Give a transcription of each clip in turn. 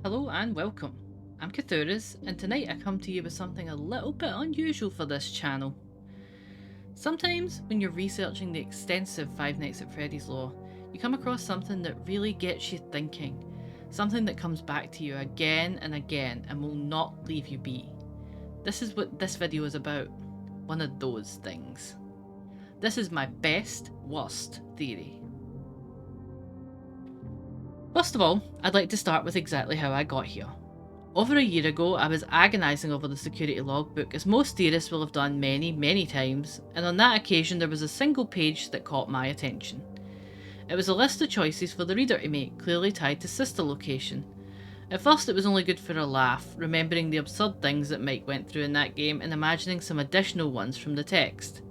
Hello and welcome. I'm Cathures, and tonight I come to you with something a little bit unusual for this channel. Sometimes, when you're researching the extensive Five Nights at Freddy's lore, you come across something that really gets you thinking, something that comes back to you again and again and will not leave you be. This is what this video is about, one of those things. This is my best, worst theory. First of all, I'd like to start with exactly how I got here. Over a year ago, I was agonising over the security logbook, as most theorists will have done many times, and on that occasion there was a single page that caught my attention. It was a list of choices for the reader to make, clearly tied to sister location. At first it was only good for a laugh, remembering the absurd things that Mike went through in that game and imagining some additional ones from the text.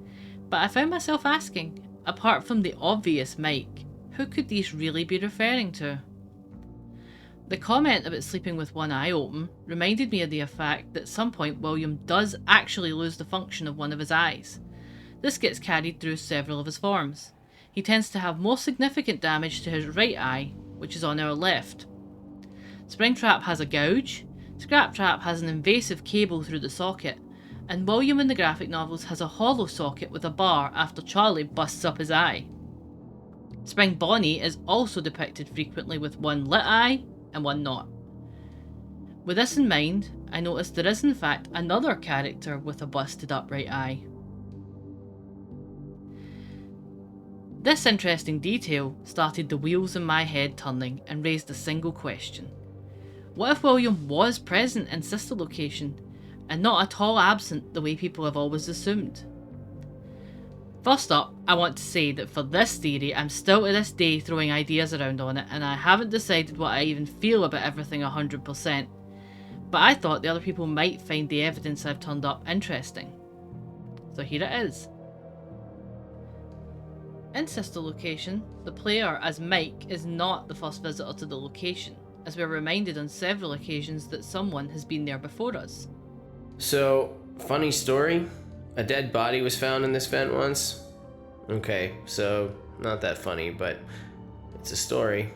But I found myself asking, apart from the obvious Mike, who could these really be referring to? The comment about sleeping with one eye open reminded me of the fact that at some point William does actually lose the function of one of his eyes. This gets carried through several of his forms. He tends to have more significant damage to his right eye, which is on our left. Springtrap has a gouge, Scraptrap has an invasive cable through the socket, and William in the graphic novels has a hollow socket with a bar after Charlie busts up his eye. Spring Bonnie is also depicted frequently with one lit eye and one not. With this in mind, I noticed there is in fact another character with a busted up right eye. This interesting detail started the wheels in my head turning and raised a single question. What if William was present in sister location and not at all absent the way people have always assumed? First up, I want to say that for this theory, I'm still to this day throwing ideas around on it, and I haven't decided what I even feel about everything 100%. But I thought the other people might find the evidence I've turned up interesting. So here it is. In sister location, the player as Mike is not the first visitor to the location, as we're reminded on several occasions that someone has been there before us. So, funny story. A dead body was found in this vent once. Okay, so not that funny, but it's a story.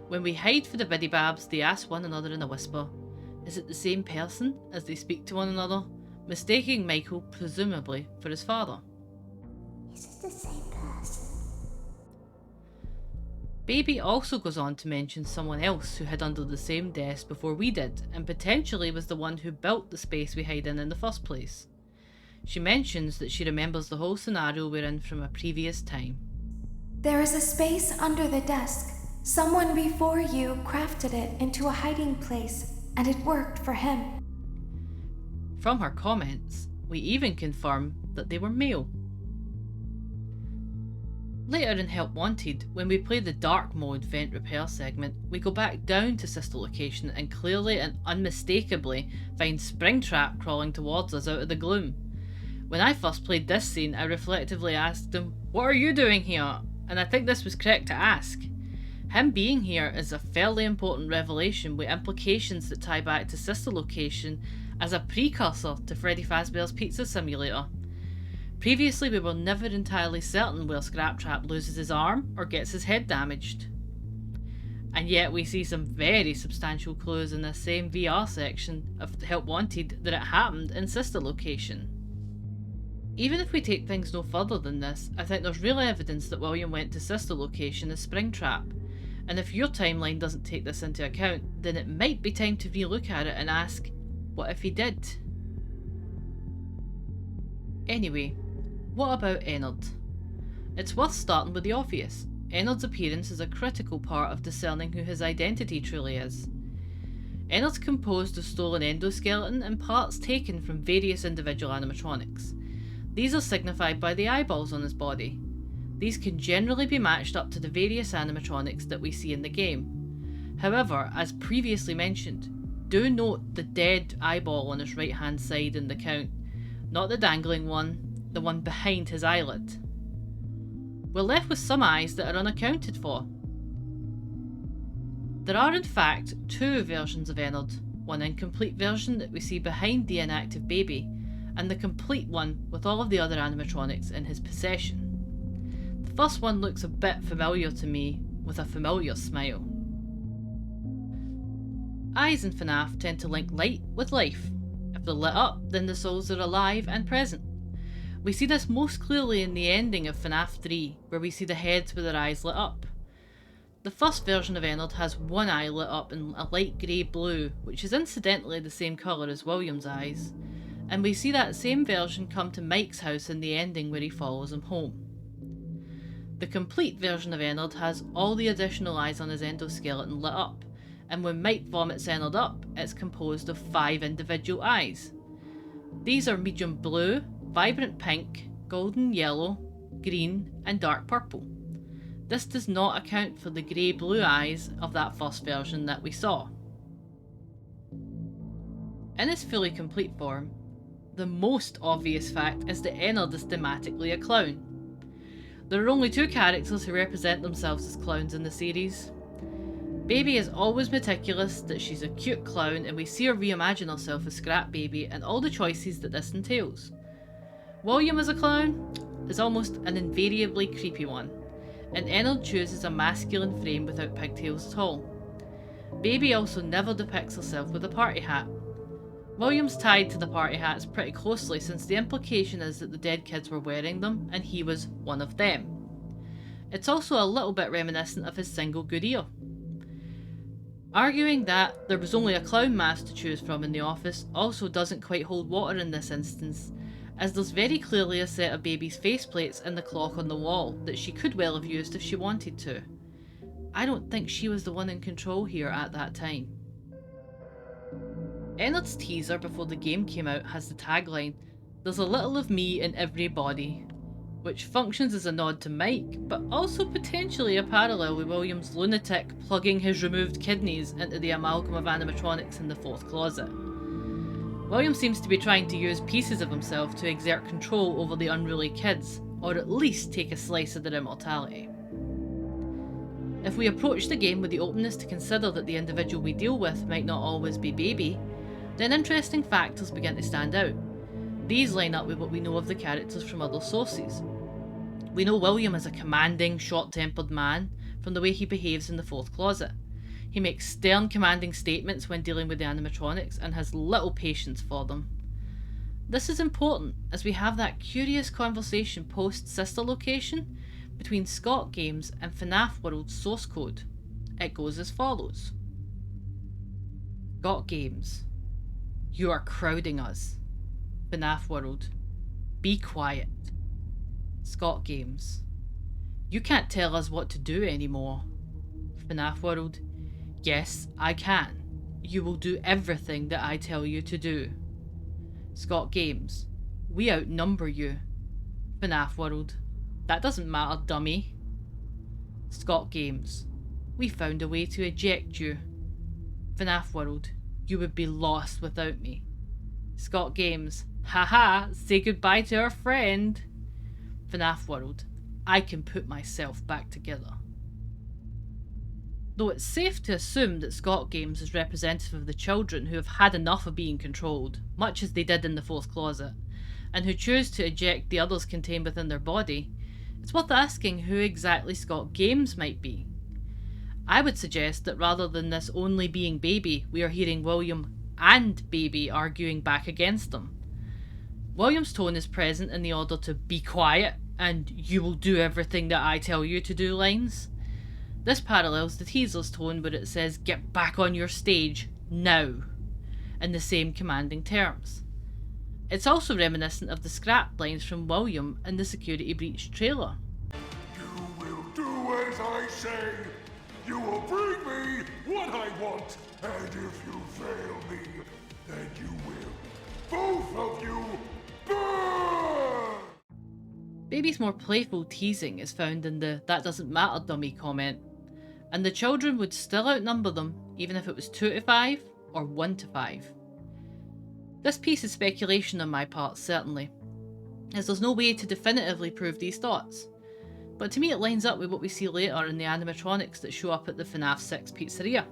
When we hide for the biddy-babs, they ask one another in a whisper, is it the same person, as they speak to one another, mistaking Michael, presumably, for his father. Is it the same person? Baby also goes on to mention someone else who hid under the same desk before we did, and potentially was the one who built the space we hide in the first place. She mentions that she remembers the whole scenario we're in from a previous time. There is a space under the desk. Someone before you crafted it into a hiding place, and it worked for him. From her comments, we even confirm that they were male. Later in Help Wanted, when we play the dark mode vent repair segment, we go back down to sister location and clearly and unmistakably find Springtrap crawling towards us out of the gloom. When I first played this scene, I reflectively asked him, "What are you doing here?" And I think this was correct to ask. Him being here is a fairly important revelation with implications that tie back to sister location as a precursor to Freddy Fazbear's Pizza Simulator. Previously, we were never entirely certain where Scraptrap loses his arm or gets his head damaged. And yet we see some very substantial clues in this same VR section of Help Wanted that it happened in sister location. Even if we take things no further than this, I think there's real evidence that William went to sister location as Springtrap. And if your timeline doesn't take this into account, then it might be time to relook at it and ask, what if he did? Anyway, what about ENNARD? It's worth starting with the obvious. ENNARD's appearance is a critical part of discerning who his identity truly is. ENNARD's composed of stolen endoskeleton and parts taken from various individual animatronics. These are signified by the eyeballs on his body. These can generally be matched up to the various animatronics that we see in the game. However, as previously mentioned, do note the dead eyeball on his right hand side in the count, not the dangling one, the one behind his eyelid. We're left with some eyes that are unaccounted for. There are in fact two versions of ENNARD, one incomplete version that we see behind the inactive baby, and the complete one with all of the other animatronics in his possession. The first one looks a bit familiar to me, with a familiar smile. Eyes in FNAF tend to link light with life. If they're lit up, then the souls are alive and present. We see this most clearly in the ending of FNAF 3, where we see the heads with their eyes lit up. The first version of ENNARD has one eye lit up in a light grey blue, which is incidentally the same colour as William's eyes, and we see that same version come to Mike's house in the ending where he follows him home. The complete version of ENNARD has all the additional eyes on his endoskeleton lit up, and when Mike vomits ENNARD up, it's composed of 5 individual eyes. These are medium blue, vibrant pink, golden yellow, green, and dark purple. This does not account for the grey-blue eyes of that first version that we saw. In its fully complete form, the most obvious fact is that ENNARD is thematically a clown. There are only 2 characters who represent themselves as clowns in the series. Baby is always meticulous that she's a cute clown, and we see her reimagine herself as Scrap Baby and all the choices that this entails. William as a clown is almost an invariably creepy one, and ENNARD chooses a masculine frame without pigtails at all. Baby also never depicts herself with a party hat. William's tied to the party hats pretty closely, since the implication is that the dead kids were wearing them and he was one of them. It's also a little bit reminiscent of his single good ear. Arguing that there was only a clown mask to choose from in the office also doesn't quite hold water in this instance, as there's very clearly a set of Baby's faceplates in the clock on the wall that she could well have used if she wanted to. I don't think she was the one in control here at that time. ENNARD's teaser before the game came out has the tagline, "There's a little of me in every body," which functions as a nod to Mike, but also potentially a parallel with William's lunatic plugging his removed kidneys into the amalgam of animatronics in the 4th closet. William seems to be trying to use pieces of himself to exert control over the unruly kids, or at least take a slice of their immortality. If we approach the game with the openness to consider that the individual we deal with might not always be Baby, then interesting factors begin to stand out. These line up with what we know of the characters from other sources. We know William is a commanding, short-tempered man from the way he behaves in the 4th closet. He makes stern, commanding statements when dealing with the animatronics and has little patience for them. This is important as we have that curious conversation post-sister location between Scott Games and FNAF World's source code. It goes as follows. Scott Games. You are crowding us. FNAF World. Be quiet. Scott Games. You can't tell us what to do anymore. FNAF World. Yes, I can. You will do everything that I tell you to do. Scott Games. We outnumber you. FNAF World. That doesn't matter, dummy. Scott Games. We found a way to eject you. FNAF World. You would be lost without me. Scott Games. Haha, say goodbye to our friend. FNAF World. I can put myself back together. Though it's safe to assume that Scott Games is representative of the children who have had enough of being controlled, much as they did in the 4th closet, and who choose to eject the others contained within their body, it's worth asking who exactly Scott Games might be. I would suggest that rather than this only being Baby, we are hearing William and Baby arguing back against them. William's tone is present in the order to be quiet and you will do everything that I tell you to do lines. This parallels the teaser's tone where it says get back on your stage now in the same commanding terms. It's also reminiscent of the scrapped lines from William in the Security Breach trailer. You will do as I say. You will bring me what I want. And if you fail me, then you will. Both of you burn! Baby's more playful teasing is found in the "that doesn't matter, dummy" comment, and the children would still outnumber them even if it was 2 to 5 or 1 to 5. This piece is speculation on my part, certainly, as there's no way to definitively prove these thoughts, but to me it lines up with what we see later in the animatronics that show up at the FNAF 6 pizzeria.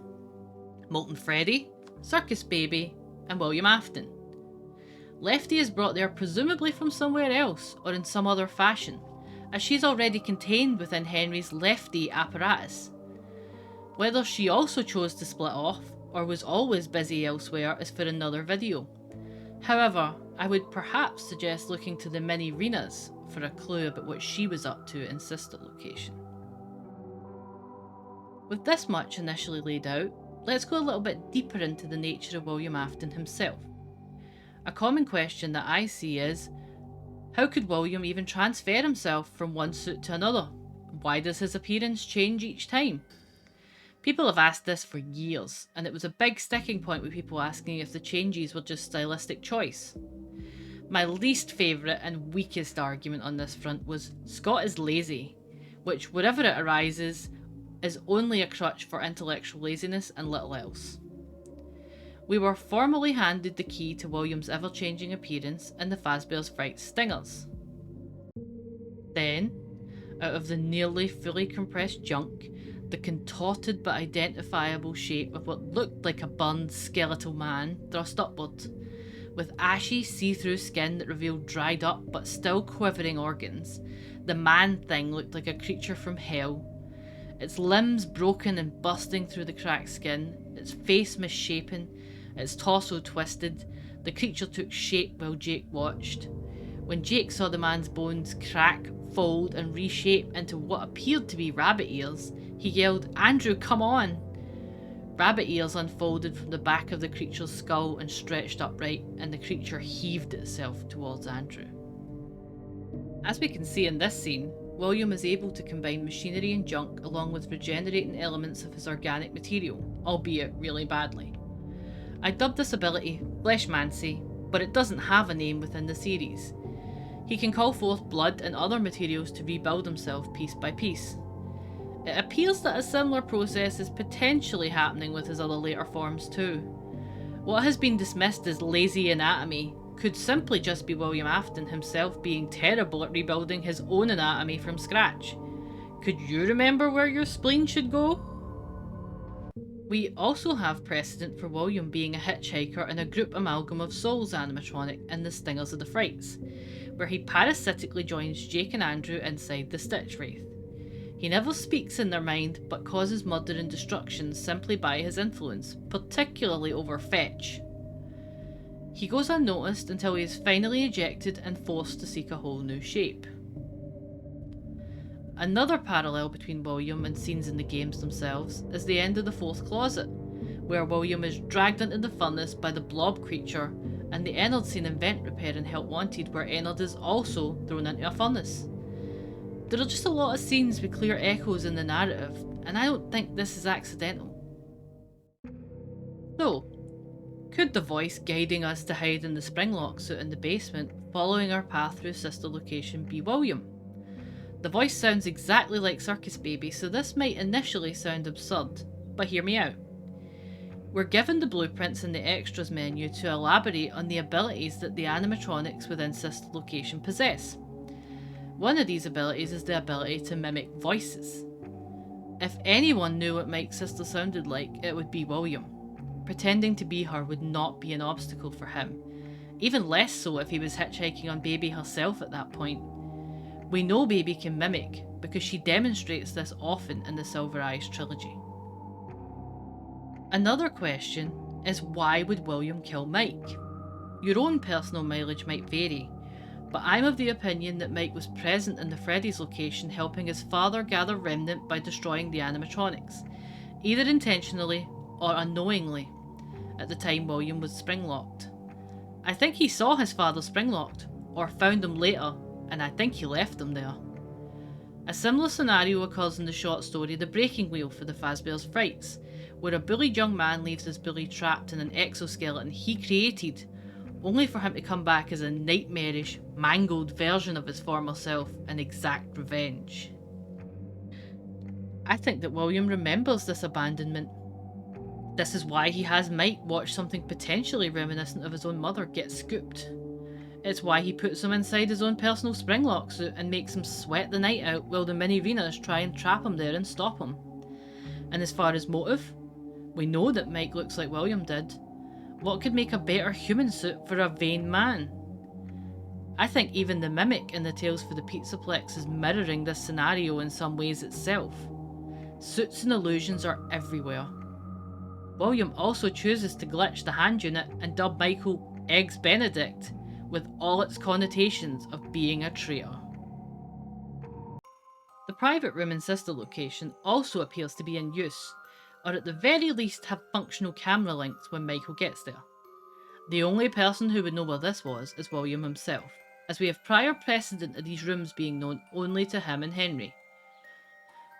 Molten Freddy, Circus Baby, and William Afton. Lefty is brought there presumably from somewhere else or in some other fashion, as she's already contained within Henry's Lefty apparatus. Whether she also chose to split off, or was always busy elsewhere is for another video. However, I would perhaps suggest looking to the mini Renas for a clue about what she was up to in sister location. With this much initially laid out, let's go a little bit deeper into the nature of William Afton himself. A common question that I see is, how could William even transfer himself from one suit to another? Why does his appearance change each time? People have asked this for years, and it was a big sticking point with people asking if the changes were just stylistic choice. My least favourite and weakest argument on this front was Scott is lazy, which, wherever it arises, is only a crutch for intellectual laziness and little else. We were formally handed the key to William's ever-changing appearance in the Fazbear's Fright Stingers. Then, out of the nearly fully compressed junk, the contorted but identifiable shape of what looked like a burned skeletal man thrust upward, with ashy see-through skin that revealed dried up but still quivering organs. The man thing looked like a creature from hell, its limbs broken and busting through the cracked skin, its face misshapen, its torso twisted. The creature took shape while Jake watched. When Jake saw the man's bones crack, fold and reshape into what appeared to be rabbit ears, he yelled, "Andrew, come on!" Rabbit ears unfolded from the back of the creature's skull and stretched upright, and the creature heaved itself towards Andrew. As we can see in this scene, William is able to combine machinery and junk along with regenerating elements of his organic material, albeit really badly. I dubbed this ability Fleshmancy, but it doesn't have a name within the series. He can call forth blood and other materials to rebuild himself piece by piece. It appears that a similar process is potentially happening with his other later forms too. What has been dismissed as lazy anatomy could simply just be William Afton himself being terrible at rebuilding his own anatomy from scratch. Could you remember where your spleen should go? We also have precedent for William being a hitchhiker in a group amalgam of Souls animatronic in the Stingers of the Frights, where he parasitically joins Jake and Andrew inside the Stitch Wraith. He never speaks in their mind, but causes murder and destruction simply by his influence, particularly over Fetch. He goes unnoticed until he is finally ejected and forced to seek a whole new shape. Another parallel between William and scenes in the games themselves is the end of the fourth closet, where William is dragged into the furnace by the blob creature, and the ENNARD scene in Vent Repair and Help Wanted where ENNARD is also thrown into a furnace. There are just a lot of scenes with clear echoes in the narrative, and I don't think this is accidental. So, could the voice guiding us to hide in the Springlock suit in the basement, following our path through sister location, be William? The voice sounds exactly like Circus Baby, so this might initially sound absurd, but hear me out. We're given the blueprints in the extras menu to elaborate on the abilities that the animatronics within sister location possess. One of these abilities is the ability to mimic voices. If anyone knew what Mike's sister sounded like, it would be William. Pretending to be her would not be an obstacle for him, even less so if he was hitchhiking on Baby herself at that point. We know Baby can mimic because she demonstrates this often in the Silver Eyes trilogy. Another question is, why would William kill Mike? Your own personal mileage might vary, but I'm of the opinion that Mike was present in the Freddy's location helping his father gather remnant by destroying the animatronics, either intentionally or unknowingly, at the time William was spring-locked. I think he saw his father spring-locked, or found him later, and I think he left him there. A similar scenario occurs in the short story The Breaking Wheel for the Fazbear's Frights, where a bullied young man leaves his bully trapped in an exoskeleton he created, only for him to come back as a nightmarish, mangled version of his former self and exact revenge. I think that William remembers this abandonment. This is why he has Mike watch something potentially reminiscent of his own mother get scooped. It's why he puts him inside his own personal Springlock suit and makes him sweat the night out while the mini Renas try and trap him there and stop him. And as far as motive, we know that Mike looks like William did. What could make a better human suit for a vain man? I think even the mimic in the Tales for the Pizzaplex is mirroring this scenario in some ways itself. Suits and illusions are everywhere. William also chooses to glitch the hand unit and dub Michael Eggs Benedict, with all its connotations of being a traitor. The private room in Sister Location also appears to be in use, or at the very least have functional camera links when Michael gets there. The only person who would know where this was is William himself, as we have prior precedent of these rooms being known only to him and Henry.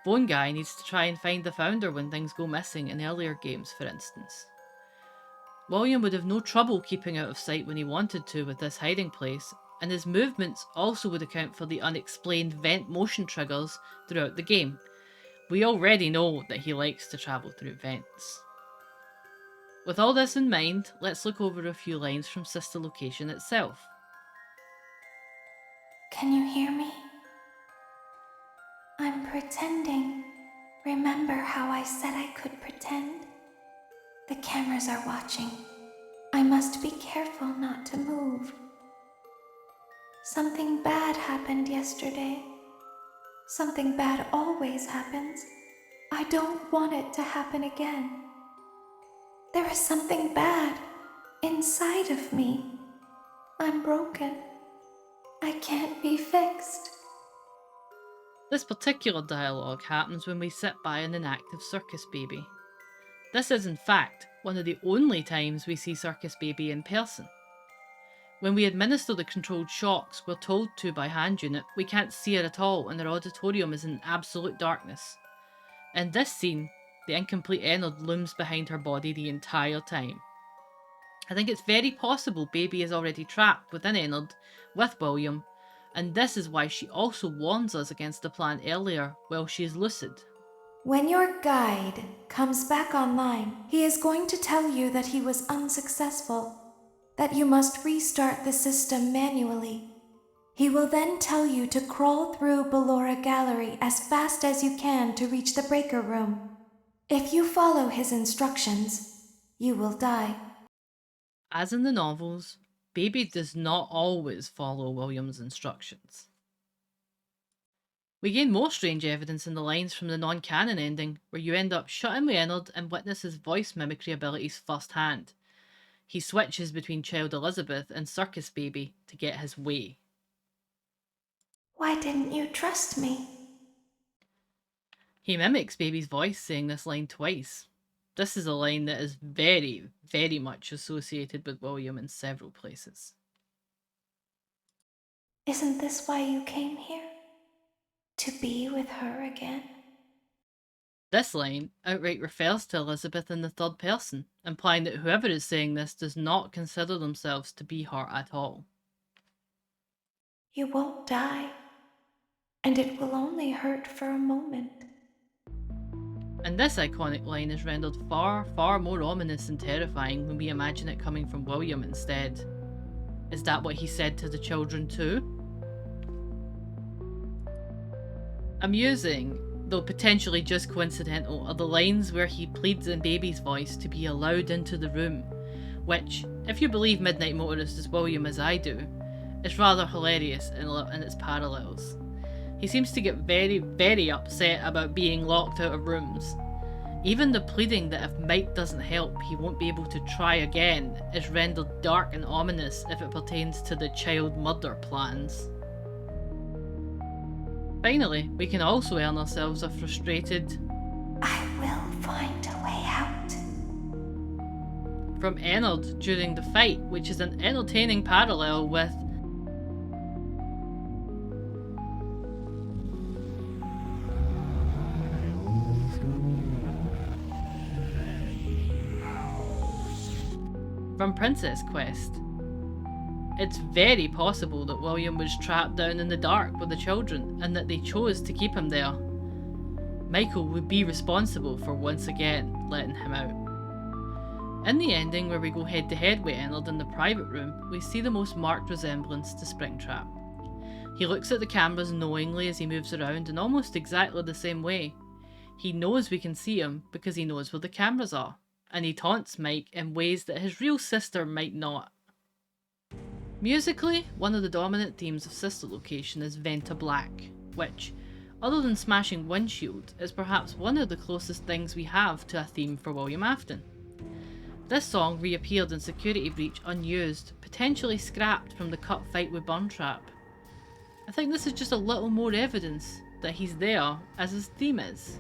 Phone Guy needs to try and find the founder when things go missing in earlier games, for instance. William would have no trouble keeping out of sight when he wanted to with this hiding place, and his movements also would account for the unexplained vent motion triggers throughout the game. We already know that he likes to travel through vents. With all this in mind, let's look over a few lines from Sister Location itself. Can you hear me? I'm pretending. Remember how I said I could pretend? The cameras are watching. I must be careful not to move. Something bad happened yesterday. Something bad always happens. I don't want it to happen again. There is something bad inside of me. I'm broken. I can't be fixed. This particular dialogue happens when we sit by an inactive Circus Baby. This is in fact one of the only times we see Circus Baby in person. When we administer the controlled shocks we're told to by hand unit, we can't see her at all and her auditorium is in absolute darkness. In this scene, the incomplete ENNARD looms behind her body the entire time. I think it's very possible Baby is already trapped within ENNARD with William, and this is why she also warns us against the plan earlier while she is lucid. When your guide comes back online, he is going to tell you that he was unsuccessful, that you must restart the system manually. He will then tell you to crawl through Ballora Gallery as fast as you can to reach the breaker room. If you follow his instructions, you will die. As in the novels, Baby does not always follow William's instructions. We gain more strange evidence in the lines from the non-canon ending, where you end up shutting with ENNARD and witness his voice mimicry abilities firsthand. He switches between Child Elizabeth and Circus Baby to get his way. Why didn't you trust me? He mimics Baby's voice saying this line twice. This is a line that is very, very much associated with William in several places. Isn't this why you came here? To be with her again? This line outright refers to Elizabeth in the third person, implying that whoever is saying this does not consider themselves to be her at all. You won't die, and it will only hurt for a moment. And this iconic line is rendered far, far more ominous and terrifying when we imagine it coming from William instead. Is that what he said to the children too? Amusing, though potentially just coincidental, are the lines where he pleads in Baby's voice to be allowed into the room, which, if you believe Midnight Motorist as William as I do, is rather hilarious in its parallels. He seems to get very, very upset about being locked out of rooms. Even the pleading that if Mike doesn't help, he won't be able to try again is rendered dark and ominous if it pertains to the child murder plans. Finally, we can also earn ourselves a frustrated I will find a way out. from ENNARD during the fight, which is an entertaining parallel with from Princess Quest. It's very possible that William was trapped down in the dark with the children and that they chose to keep him there. Michael would be responsible for once again letting him out. In the ending, where we go head to head with ENNARD in the private room, we see the most marked resemblance to Springtrap. He looks at the cameras knowingly as he moves around in almost exactly the same way. He knows we can see him because he knows where the cameras are, and he taunts Mike in ways that his real sister might not. Musically, one of the dominant themes of Sister Location is Venta Black, which, other than Smashing Windshield, is perhaps one of the closest things we have to a theme for William Afton. This song reappeared in Security Breach unused, potentially scrapped from the cut fight with Burntrap. I think this is just a little more evidence that he's there as his theme is.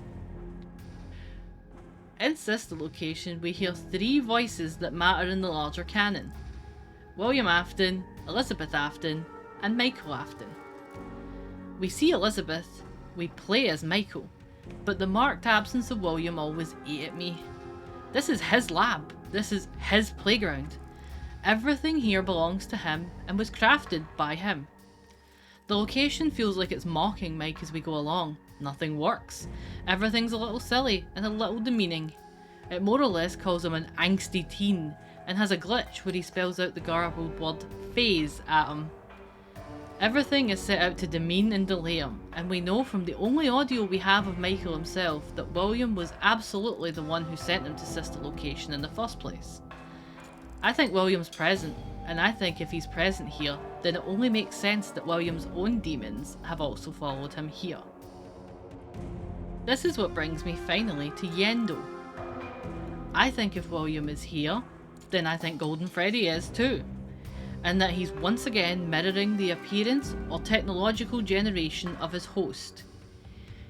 In Sister Location, we hear 3 voices that matter in the larger canon: William Afton, Elizabeth Afton, and Michael Afton. We see Elizabeth, we play as Michael, but the marked absence of William always ate at me. This is his lab, this is his playground. Everything here belongs to him and was crafted by him. The location feels like it's mocking Mike as we go along. Nothing works. Everything's a little silly and a little demeaning. It more or less calls him an angsty teen and has a glitch where he spells out the garbled word phase at him. Everything is set out to demean and delay him, and we know from the only audio we have of Michael himself that William was absolutely the one who sent him to Sister Location in the first place. I think William's present, and I think if he's present here, then it only makes sense that William's own demons have also followed him here. This is what brings me finally to Yendo. I think if William is here, then I think Golden Freddy is too, and that he's once again mirroring the appearance or technological generation of his host.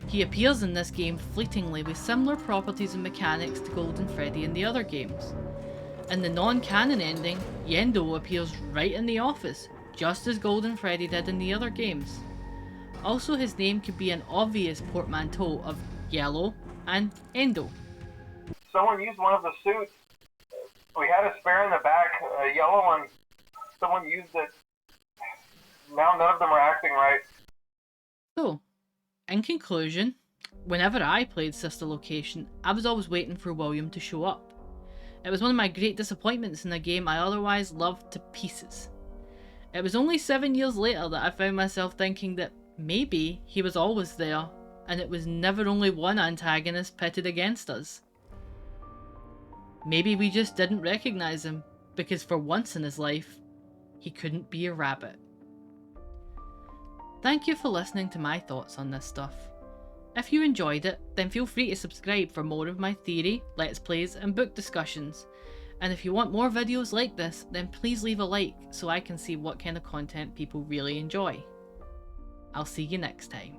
He appears in this game fleetingly with similar properties and mechanics to Golden Freddy in the other games. In the non-canon ending, Yendo appears right in the office, just as Golden Freddy did in the other games. Also, his name could be an obvious portmanteau of yellow and endo. Someone used one of the suits. We had a spare in the back, a yellow one. Someone used it. Now none of them are acting right. So, in conclusion, whenever I played Sister Location, I was always waiting for William to show up. It was one of my great disappointments in a game I otherwise loved to pieces. It was only 7 years later that I found myself thinking that maybe he was always there, and it was never only one antagonist pitted against us. Maybe we just didn't recognise him, because for once in his life, he couldn't be a rabbit. Thank you for listening to my thoughts on this stuff. If you enjoyed it, then feel free to subscribe for more of my theory, let's plays and book discussions. And if you want more videos like this, then please leave a like so I can see what kind of content people really enjoy. I'll see you next time.